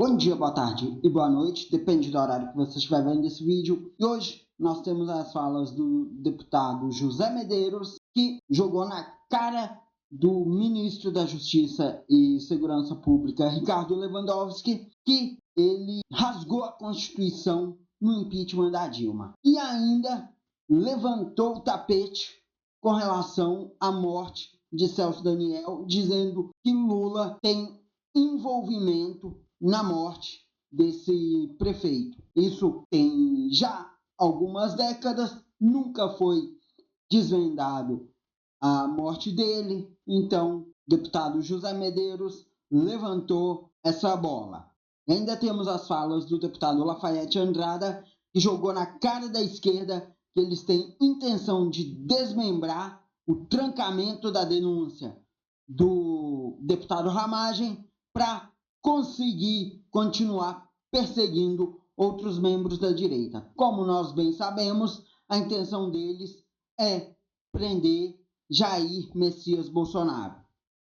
Bom dia, boa tarde e boa noite, depende do horário que você estiver vendo esse vídeo. E hoje nós temos as falas do deputado José Medeiros, que jogou na cara do ministro da Justiça e Segurança Pública, Ricardo Lewandowski, que ele rasgou a Constituição no impeachment da Dilma. E ainda levantou o tapete com relação à morte de Celso Daniel, dizendo que Lula tem envolvimento na morte desse prefeito. Isso tem já algumas décadas, nunca foi desvendado a morte dele, então o deputado José Medeiros levantou essa bola. E ainda temos as falas do deputado Lafayette Andrada, que jogou na cara da esquerda que eles têm intenção de desmembrar o trancamento da denúncia do deputado Ramagem para conseguir continuar perseguindo outros membros da direita. Como nós bem sabemos, a intenção deles é prender Jair Messias Bolsonaro,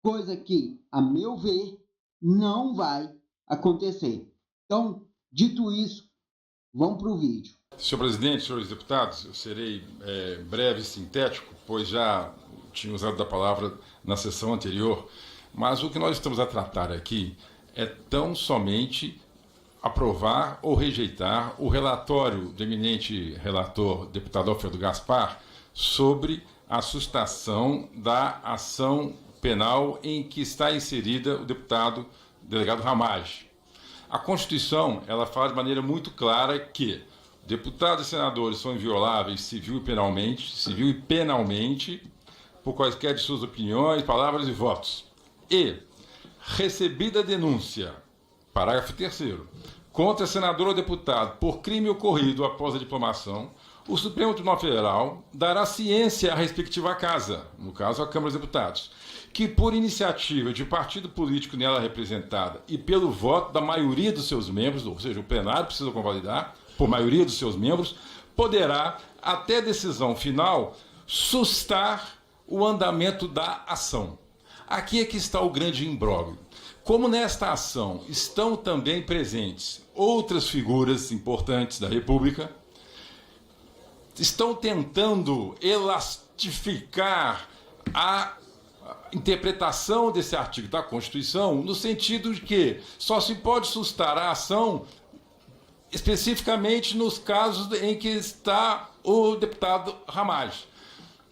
coisa que, a meu ver, não vai acontecer. Então, dito isso, vamos para o vídeo. Senhor presidente, senhores deputados, eu serei breve e sintético, pois já tinha usado da palavra na sessão anterior, mas o que nós estamos a tratar aqui é tão somente aprovar ou rejeitar o relatório do eminente relator, deputado Alfredo Gaspar, sobre a sustação da ação penal em que está inserida o deputado delegado Ramagem. A Constituição, ela fala de maneira muito clara que deputados e senadores são invioláveis civil e penalmente, por quaisquer de suas opiniões, palavras e votos. E, recebida a denúncia, parágrafo 3º, contra senador ou deputado por crime ocorrido após a diplomação, o Supremo Tribunal Federal dará ciência à respectiva casa, no caso a Câmara dos Deputados, que por iniciativa de partido político nela representada e pelo voto da maioria dos seus membros, ou seja, o plenário precisa convalidar, por maioria dos seus membros, poderá, até decisão final, sustar o andamento da ação. Aqui é que está o grande imbróglio. Como nesta ação estão também presentes outras figuras importantes da República, estão tentando elastificar a interpretação desse artigo da Constituição no sentido de que só se pode sustar a ação especificamente nos casos em que está o deputado Ramagem.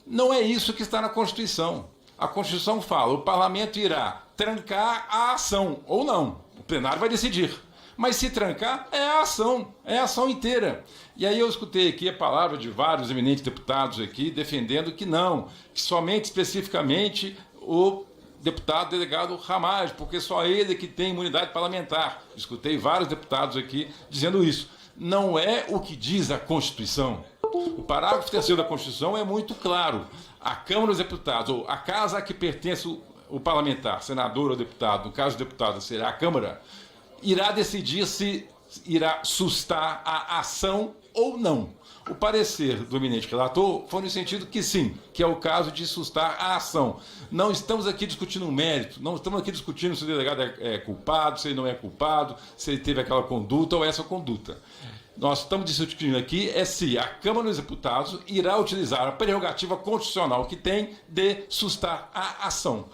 Não é isso que está na Constituição. A Constituição fala, o parlamento irá trancar a ação, ou não. O plenário vai decidir. Mas se trancar, é a ação inteira. E aí eu escutei aqui a palavra de vários eminentes deputados aqui defendendo que não, que somente especificamente o deputado delegado Ramagem, porque só ele que tem imunidade parlamentar. Escutei vários deputados aqui dizendo isso. Não é o que diz a Constituição. O parágrafo 3º da Constituição é muito claro. A Câmara dos Deputados, ou a casa a que pertence o parlamentar, senador ou deputado, no caso do deputado será a Câmara, irá decidir se irá sustar a ação ou não. O parecer do eminente relator foi no sentido que sim, que é o caso de sustar a ação. Não estamos aqui discutindo o mérito, não estamos aqui discutindo se o delegado é culpado, se ele não é culpado, se ele teve aquela conduta ou essa conduta. Nós estamos discutindo aqui se a Câmara dos Deputados irá utilizar a prerrogativa constitucional que tem de sustar a ação.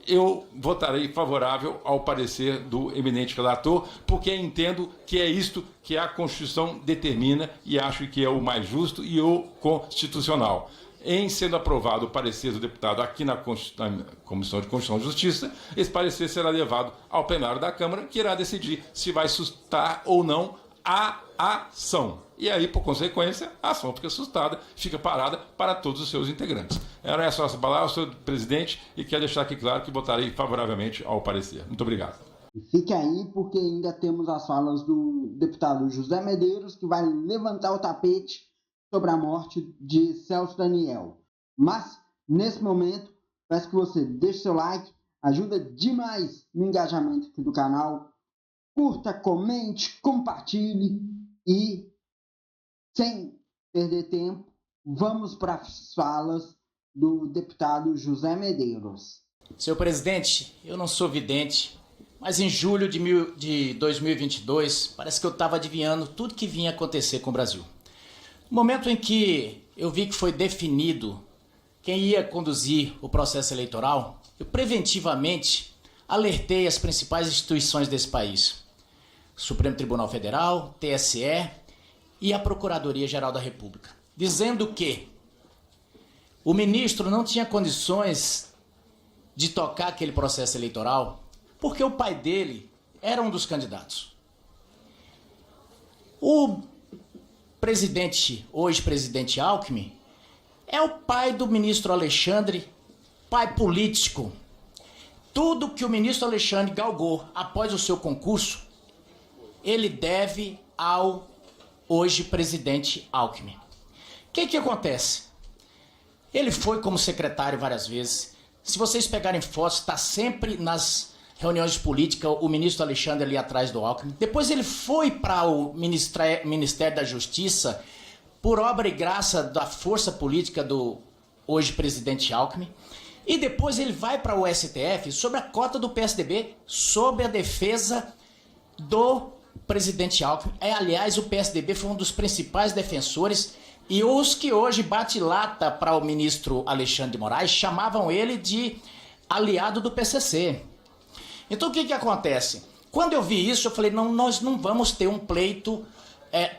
Eu votarei favorável ao parecer do eminente relator, porque entendo que é isto que a Constituição determina e acho que é o mais justo e o constitucional. Em sendo aprovado o parecer do deputado aqui na Comissão de Constituição e Justiça, esse parecer será levado ao plenário da Câmara, que irá decidir se vai sustar ou não a ação. E aí, por consequência, a ação fica sustada, fica parada para todos os seus integrantes. Era essa a nossa palavra, senhor presidente, e quero deixar aqui claro que votarei favoravelmente ao parecer. Muito obrigado. Fique aí, porque ainda temos as falas do deputado José Medeiros, que vai levantar o tapete sobre a morte de Celso Daniel. Mas, nesse momento, peço que você deixe seu like, ajuda demais no engajamento aqui do canal. Curta, comente, compartilhe e, sem perder tempo, vamos para as falas do deputado José Medeiros. Senhor presidente, eu não sou vidente, mas em julho de 2022, parece que eu estava adivinhando tudo que vinha acontecer com o Brasil. No momento em que eu vi que foi definido quem ia conduzir o processo eleitoral, eu preventivamente alertei as principais instituições desse país. Supremo Tribunal Federal, TSE e a Procuradoria-Geral da República, dizendo que o ministro não tinha condições de tocar aquele processo eleitoral porque o pai dele era um dos candidatos. O presidente, hoje presidente Alckmin, é o pai do ministro Alexandre, pai político. Tudo que o ministro Alexandre galgou após o seu concurso, ele deve ao hoje presidente Alckmin. O que acontece? Ele foi como secretário várias vezes. Se vocês pegarem fotos, está sempre nas reuniões de política o ministro Alexandre ali atrás do Alckmin. Depois ele foi para o Ministério da Justiça por obra e graça da força política do hoje presidente Alckmin. E depois ele vai para o STF sobre a cota do PSDB, sob a defesa do presidente Alckmin. Aliás, o PSDB foi um dos principais defensores e os que hoje bate lata para o ministro Alexandre de Moraes chamavam ele de aliado do PCC. Então o que acontece? Quando eu vi isso, eu falei, não, nós não vamos ter um pleito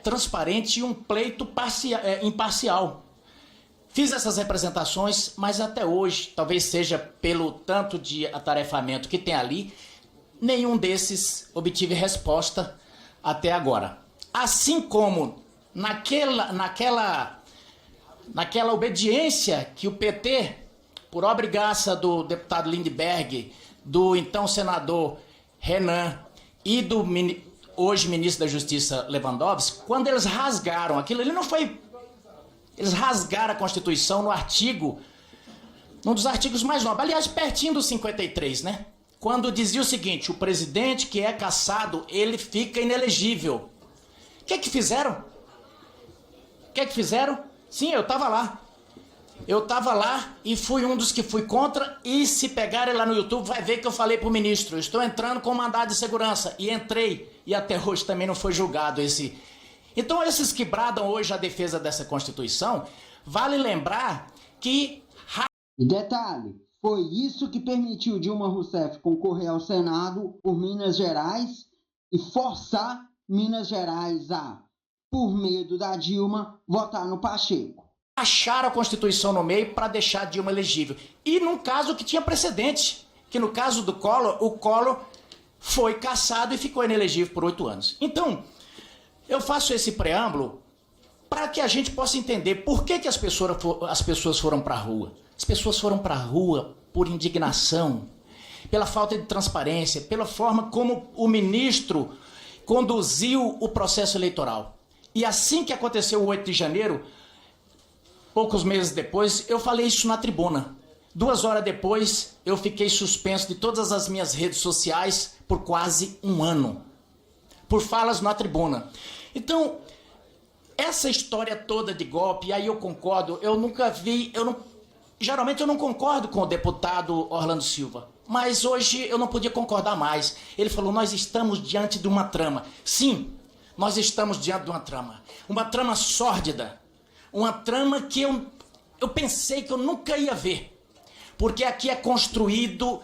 transparente e um pleito imparcial. Fiz essas representações, mas até hoje, talvez seja pelo tanto de atarefamento que tem ali, nenhum desses obtive resposta até agora. Assim como naquela obediência que o PT, por obra e graça do deputado Lindbergh, do então senador Renan e do hoje ministro da Justiça Lewandowski, quando eles rasgaram aquilo, ele não foi... Eles rasgaram a Constituição no artigo, num dos artigos mais nobres, aliás, pertinho do 53, né? Quando dizia o seguinte, o presidente que é cassado, ele fica inelegível. O que fizeram? O que fizeram? Sim, eu estava lá. Eu estava lá e fui um dos que fui contra, e se pegarem lá no YouTube vai ver que eu falei para o ministro, eu estou entrando com mandado de segurança, e entrei, e até hoje também não foi julgado esse... Então esses que bradam hoje a defesa dessa Constituição, vale lembrar que... E detalhe, foi isso que permitiu Dilma Rousseff concorrer ao Senado por Minas Gerais e forçar Minas Gerais a, por medo da Dilma, votar no Pacheco. Acharam a Constituição no meio para deixar Dilma elegível. E num caso que tinha precedente, que no caso do Collor, o Collor foi cassado e ficou inelegível por 8 anos. Então, eu faço esse preâmbulo para que a gente possa entender por que as pessoas foram para a rua. As pessoas foram para a rua por indignação, pela falta de transparência, pela forma como o ministro conduziu o processo eleitoral. E assim que aconteceu o 8 de janeiro, poucos meses depois, eu falei isso na tribuna. 2 horas depois, eu fiquei suspenso de todas as minhas redes sociais por quase 1 ano. Por falas na tribuna. Então, essa história toda de golpe, aí eu concordo, eu nunca vi, geralmente eu não concordo com o deputado Orlando Silva, mas hoje eu não podia concordar mais. Ele falou, nós estamos diante de uma trama. Sim, nós estamos diante de uma trama sórdida, uma trama que eu pensei que eu nunca ia ver, porque aqui é construída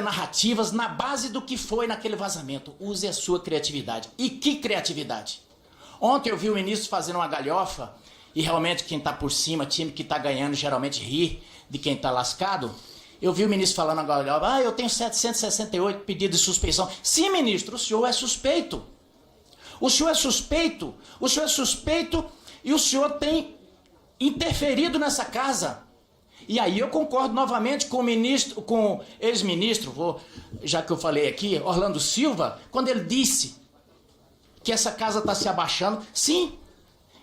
narrativas na base do que foi naquele vazamento. Use a sua criatividade. E que criatividade! Ontem eu vi o ministro fazendo uma galhofa, e realmente quem está por cima, time que está ganhando, geralmente ri de quem está lascado. Eu vi o ministro falando a galhofa, eu tenho 768 pedidos de suspeição. Sim, ministro, o senhor é suspeito. O senhor é suspeito. O senhor é suspeito e o senhor tem interferido nessa casa. E aí eu concordo novamente com o ex-ministro, já que eu falei aqui, Orlando Silva, quando ele disse que essa casa está se abaixando. Sim,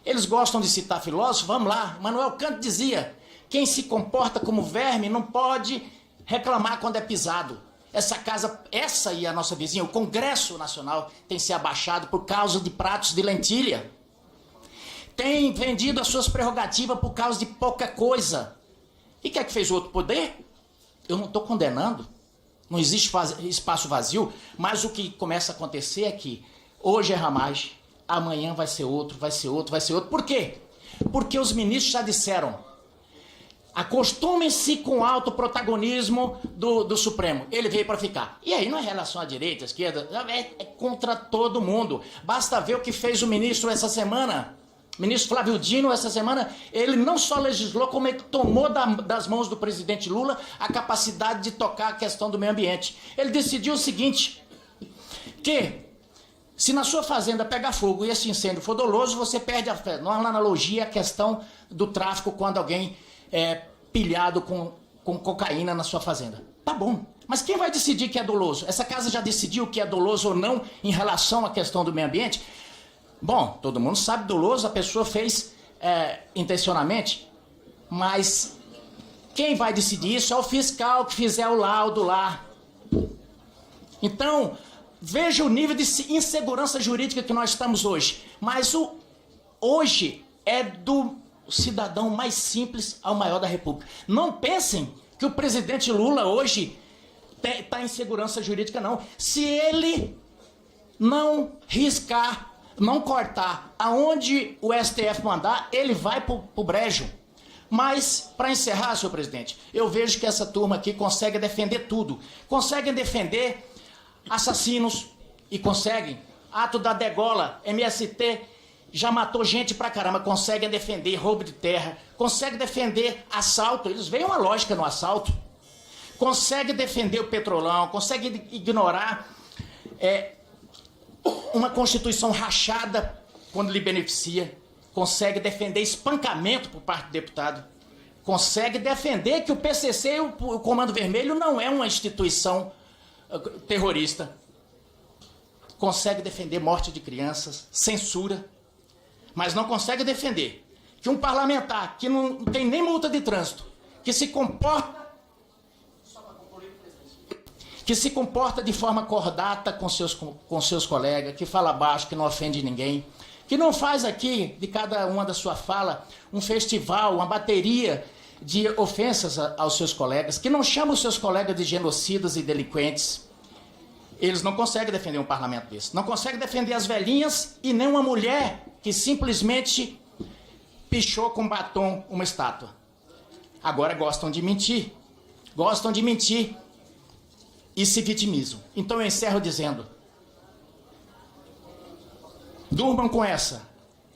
eles gostam de citar filósofos, vamos lá. Manuel Kant dizia, quem se comporta como verme não pode reclamar quando é pisado. Essa casa, essa e a nossa vizinha, o Congresso Nacional, tem se abaixado por causa de pratos de lentilha. Tem vendido as suas prerrogativas por causa de pouca coisa. E o que é que fez o outro poder? Eu não estou condenando. Não existe espaço vazio, mas o que começa a acontecer é que hoje é Ramagem, amanhã vai ser outro, vai ser outro, vai ser outro. Por quê? Porque os ministros já disseram: acostumem-se com o alto protagonismo do Supremo. Ele veio para ficar. E aí não é relação à direita, à esquerda, é contra todo mundo. Basta ver o que fez o ministro essa semana. O ministro Flávio Dino, essa semana, ele não só legislou, como ele tomou das mãos do presidente Lula a capacidade de tocar a questão do meio ambiente. Ele decidiu o seguinte, que se na sua fazenda pegar fogo e esse incêndio for doloso, você perde a fé. Não é uma analogia a questão do tráfico quando alguém é pilhado com cocaína na sua fazenda. Tá bom, mas quem vai decidir que é doloso? Essa casa já decidiu que é doloso ou não em relação à questão do meio ambiente? Bom, todo mundo sabe, doloso a pessoa fez intencionalmente, mas quem vai decidir isso é o fiscal que fizer o laudo lá. Então, veja o nível de insegurança jurídica que nós estamos hoje. Mas hoje é do cidadão mais simples ao maior da República. Não pensem que o presidente Lula hoje está em segurança jurídica, não. Se ele não riscar, não cortar aonde o STF mandar, ele vai pro brejo. Mas, para encerrar, senhor presidente, eu vejo que essa turma aqui consegue defender tudo. Conseguem defender assassinos e conseguem. Ato da degola, MST já matou gente pra caramba. Conseguem defender roubo de terra. Conseguem defender assalto. Eles veem uma lógica no assalto. Conseguem defender o petrolão. Conseguem ignorar uma Constituição rachada quando lhe beneficia. Consegue defender espancamento por parte do deputado. Consegue defender que o PCC, o Comando Vermelho, não é uma instituição terrorista. Consegue defender morte de crianças, censura, mas não consegue defender que um parlamentar que não tem nem multa de trânsito, que se comporta de forma cordata com seus colegas, que fala baixo, que não ofende ninguém, que não faz aqui, de cada uma da sua fala, um festival, uma bateria de ofensas aos seus colegas, que não chama os seus colegas de genocidas e delinquentes. Eles não conseguem defender um parlamento desse. Não conseguem defender as velhinhas e nem uma mulher que simplesmente pichou com batom uma estátua. Agora gostam de mentir. Gostam de mentir e se vitimizam. Então eu encerro dizendo: durmam com essa.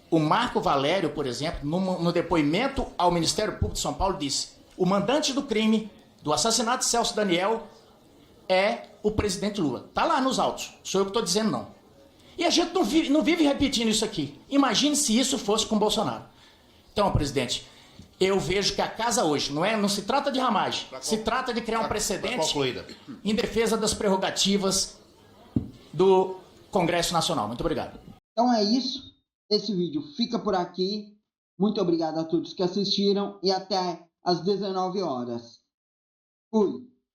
O Marco Valério, por exemplo, no depoimento ao Ministério Público de São Paulo, disse: o mandante do crime, do assassinato de Celso Daniel, é o presidente Lula. Está lá nos autos. Sou eu que estou dizendo, não. E a gente não vive repetindo isso aqui. Imagine se isso fosse com Bolsonaro. Então, presidente, eu vejo que a casa hoje não se trata de ramagem, se trata de criar um precedente em defesa das prerrogativas do Congresso Nacional. Muito obrigado. Então é isso. Esse vídeo fica por aqui. Muito obrigado a todos que assistiram e até às 19 horas. Fui.